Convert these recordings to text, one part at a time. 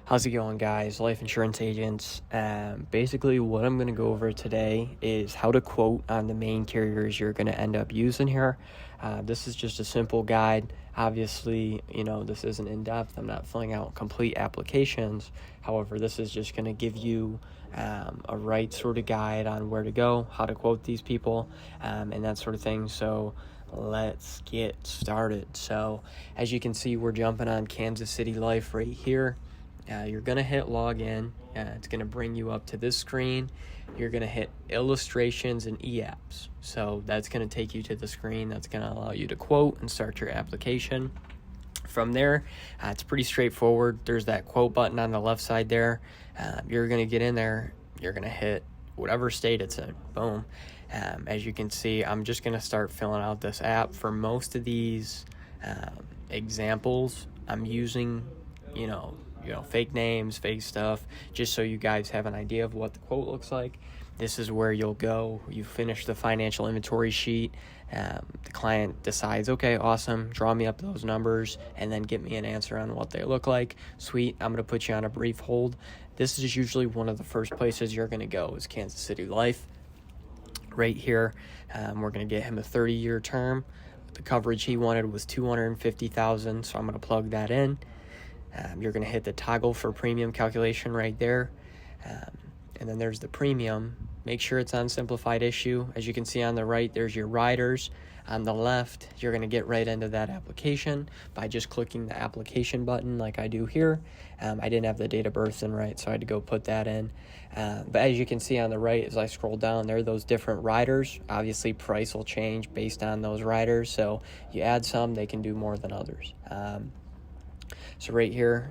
How's it going, guys? Life insurance agents. Basically, what I'm going to go over today is how to quote on the main carriers you're going to end up using here. This is just a simple guide. Obviously, this isn't in depth. I'm not filling out complete applications. However, this is just going to give you a right sort of guide on where to go, how to quote these people, and that sort of thing. So let's get started. So as you can see, we're jumping on Kansas City Life right here. You're going to hit login. It's going to bring you up to this screen. You're going to hit illustrations and e-apps. So that's going to take you to the screen that's going to allow you to quote and start your application. From there, it's pretty straightforward. There's that quote button on the left side there. You're going to get in there. You're going to hit whatever state it's in. Boom. As you can see, I'm just going to start filling out this app. For most of these examples, I'm using, fake names, fake stuff, just so you guys have an idea of what the quote looks like. This is where you'll go. You finish the financial inventory sheet. The client decides, okay, awesome, draw me up those numbers and then get me an answer on what they look like. Sweet, I'm going to put you on a brief hold. This is usually one of the first places you're going to go is Kansas City Life. Right here, we're going to get him a 30-year term. The coverage he wanted was $250,000, so I'm going to plug that in. You're going to hit the toggle for premium calculation right there. And then there's the premium. Make sure it's on simplified issue. As you can see on the right, there's your riders. On the left, you're going to get right into that application by just clicking the application button like I do here. I didn't have the date of birth in right, so I had to go put that in. But as you can see on the right, as I scroll down, there are those different riders. Obviously, price will change based on those riders. So you add some, they can do more than others. So right here,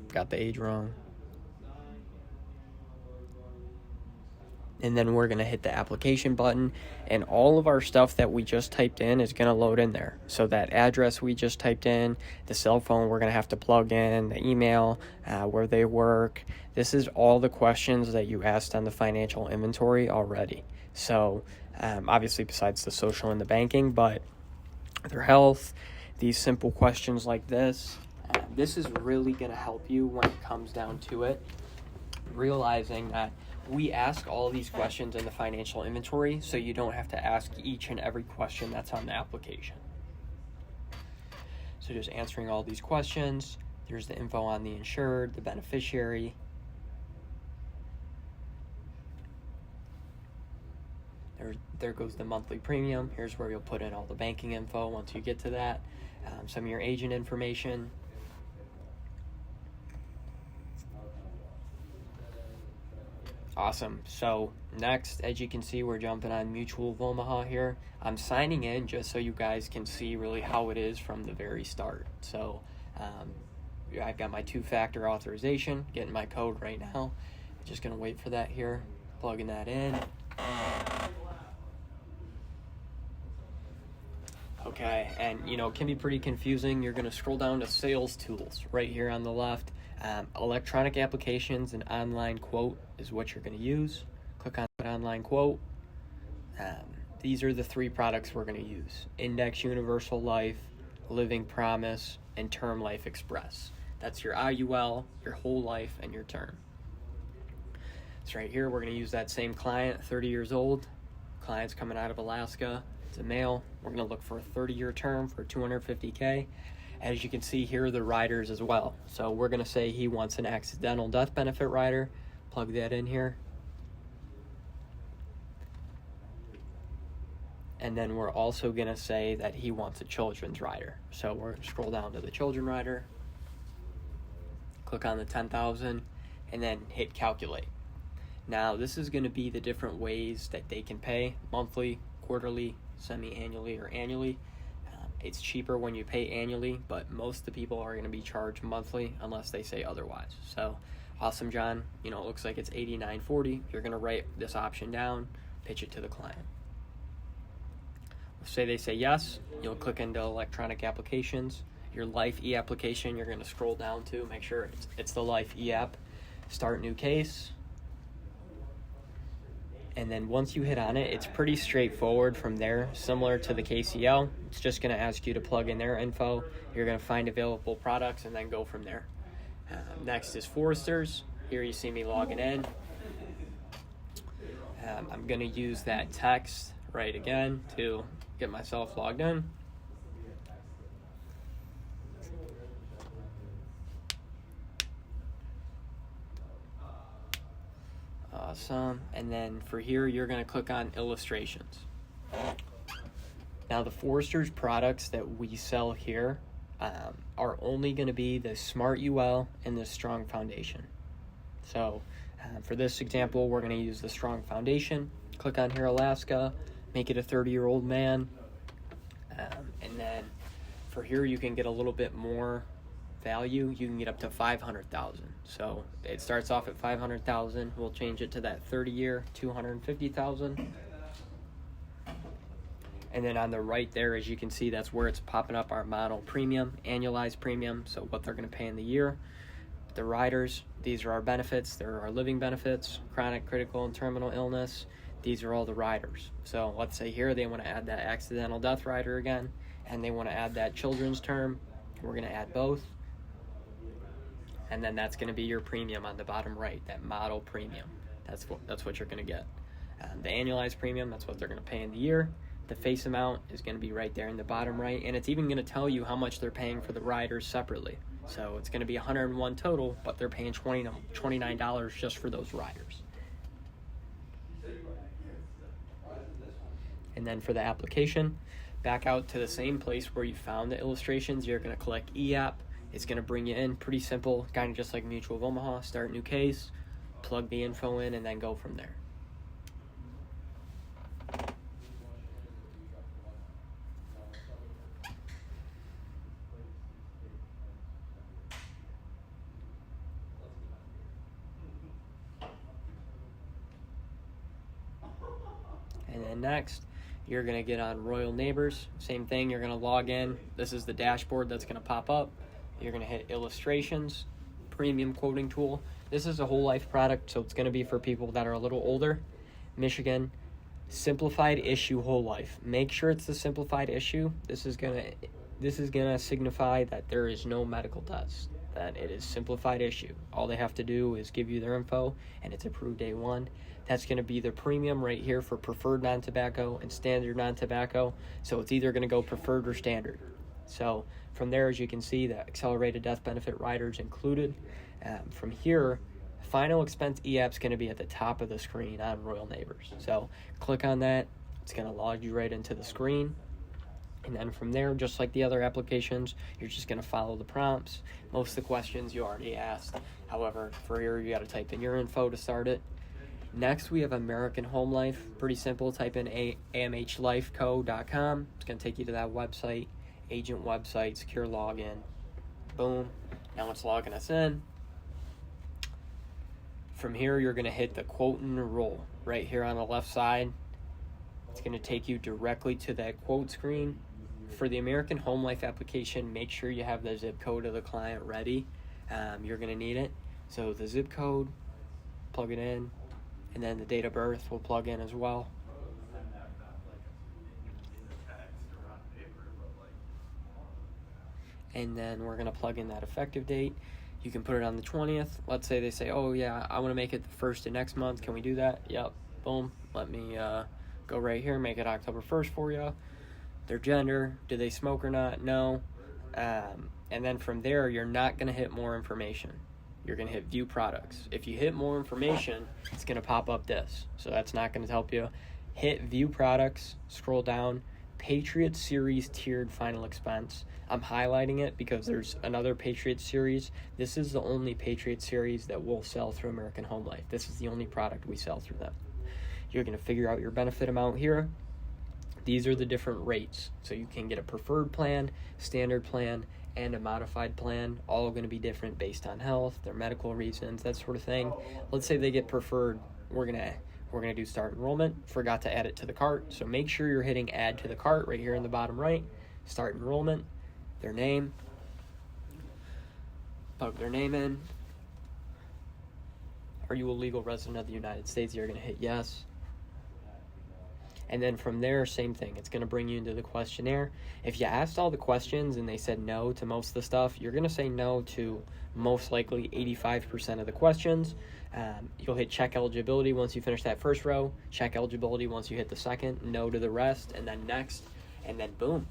got the age wrong. And then we're going to hit the application button, and all of our stuff that we just typed in is going to load in there. So that address we just typed in, the cell phone we're going to have to plug in, the email, where they work. This is all the questions that you asked on the financial inventory already. So obviously besides the social and the banking, but their health, these simple questions like this. This is really going to help you when it comes down to it, realizing that we ask all these questions in the financial inventory, so you don't have to ask each and every question that's on the application. So just answering all these questions. There's the info on the insured, the beneficiary. There goes the monthly premium. Here's where you'll put in all the banking info once you get to that. Some of your agent information. Awesome. So next, as you can see, we're jumping on Mutual of Omaha here. I'm signing in just so you guys can see really how it is from the very start. So I've got my two-factor authorization, getting my code right now. Just going to wait for that here, plugging that in. Okay, and it can be pretty confusing. You're going to scroll down to sales tools right here on the left. Electronic applications and online quote is what you're going to use. Click on online quote. These are the three products we're going to use: Index Universal Life, Living Promise, and Term Life Express. That's your IUL, your whole life, and your term. So right here, we're going to use that same client, 30 years old. Client's coming out of Alaska. It's a male. We're going to look for a 30-year term for $250K. As you can see, here are the riders as well. So we're going to say he wants an accidental death benefit rider. Plug that in here. And then we're also going to say that he wants a children's rider. So we're going to scroll down to the children rider. Click on the 10,000 and then hit calculate. Now this is going to be the different ways that they can pay: monthly, quarterly, semi-annually, or annually. It's cheaper when you pay annually, but most of the people are going to be charged monthly unless they say otherwise. So, awesome, John. It looks like it's $89.40. You're going to write this option down, pitch it to the client. Say they say yes, you'll click into electronic applications. Your Life e-application, you're going to scroll down to make sure it's the Life e-app. Start new case. And then once you hit on it, it's pretty straightforward from there, similar to the KCL. It's just going to ask you to plug in their info. You're going to find available products and then go from there. Next is Foresters. Here you see me logging in. I'm going to use that text right again to get myself logged in. Awesome. And then for here, you're going to click on Illustrations. Now, the Foresters products that we sell here are only going to be the Smart UL and the Strong Foundation. So for this example, we're going to use the Strong Foundation. Click on here, Alaska, make it a 30-year-old man. And then for here, you can get a little bit more value. You can get up to 500,000. So it starts off at 500,000. We'll change it to that 30-year, 250,000. And then on the right there, as you can see, that's where it's popping up our model premium, annualized premium, so what they're going to pay in the year. The riders, these are our benefits. They're our living benefits, chronic, critical, and terminal illness. These are all the riders. So let's say here they want to add that accidental death rider again, and they want to add that children's term. We're going to add both. And then that's going to be your premium on the bottom right, that model premium. That's what you're going to get. The annualized premium, that's what they're going to pay in the year. The face amount is going to be right there in the bottom right, and it's even going to tell you how much they're paying for the riders separately. So it's going to be $101 total, but they're paying $29 just for those riders. And then for the application, back out to the same place where you found the illustrations. You're going to click e-app. It's going to bring you in, pretty simple, kind of just like Mutual of Omaha. Start new case, plug the info in, and then go from there. And then next, you're going to get on Royal Neighbors. Same thing, you're going to log in. This is the dashboard that's going to pop up. You're going to hit Illustrations, Premium Quoting Tool. This is a whole life product, so it's going to be for people that are a little older. Michigan, Simplified Issue Whole Life. Make sure it's the simplified issue. This is going to signify that there is no medical test, that it is simplified issue. All they have to do is give you their info, and it's approved day one. That's going to be the premium right here for preferred non-tobacco and standard non-tobacco. So it's either going to go preferred or standard. So from there, as you can see, the accelerated death benefit riders included. From here, final expense e-app is going to be at the top of the screen on Royal Neighbors. So click on that. It's going to log you right into the screen. And then from there, just like the other applications, you're just going to follow the prompts. Most of the questions you already asked. However, for here, you got to type in your info to start it. Next, we have American Home Life. Pretty simple. Type in amhlifeco.com. It's going to take you to that website, agent website, secure login. Boom. Now it's logging us in. From here, you're going to hit the quote and enroll right here on the left side. It's going to take you directly to that quote screen. For the American Home Life application, make sure you have the zip code of the client ready. You're going to need it. So the zip code, plug it in, and then the date of birth will plug in as well. And then we're going to plug in that effective date. You can put it on the 20th. Let's say they say, oh yeah, I want to make it the 1st of next month. Can we do that? Yep. Boom. Let me go right here, make it October 1st for you. Their gender, do they smoke or not? No. And then from there, you're not going to hit more information. You're going to hit view products. If you hit more information, it's going to pop up this. So that's not going to help you. Hit view products, scroll down, Patriot Series tiered final expense. I'm highlighting it because there's another Patriot Series. This is the only Patriot Series that we'll sell through American Home Life. This is the only product we sell through them. You're going to figure out your benefit amount here. These are the different rates. So you can get a preferred plan, standard plan, and a modified plan, all going to be different based on health, their medical reasons, that sort of thing. Let's say they get preferred. We're gonna do start enrollment. Forgot to add it to the cart, so make sure you're hitting add to the cart right here in the bottom right. Start enrollment, their name, plug their name in. Are you a legal resident of the United States? You're gonna hit yes. And then from there, same thing. It's going to bring you into the questionnaire. If you asked all the questions and they said no to most of the stuff, you're going to say no to most likely 85% of the questions. You'll hit check eligibility once you finish that first row, check eligibility once you hit the second, no to the rest, and then next, and then boom.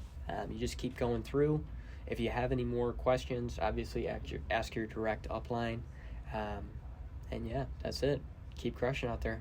You just keep going through. If you have any more questions, obviously ask your direct upline. And yeah, that's it. Keep crushing out there.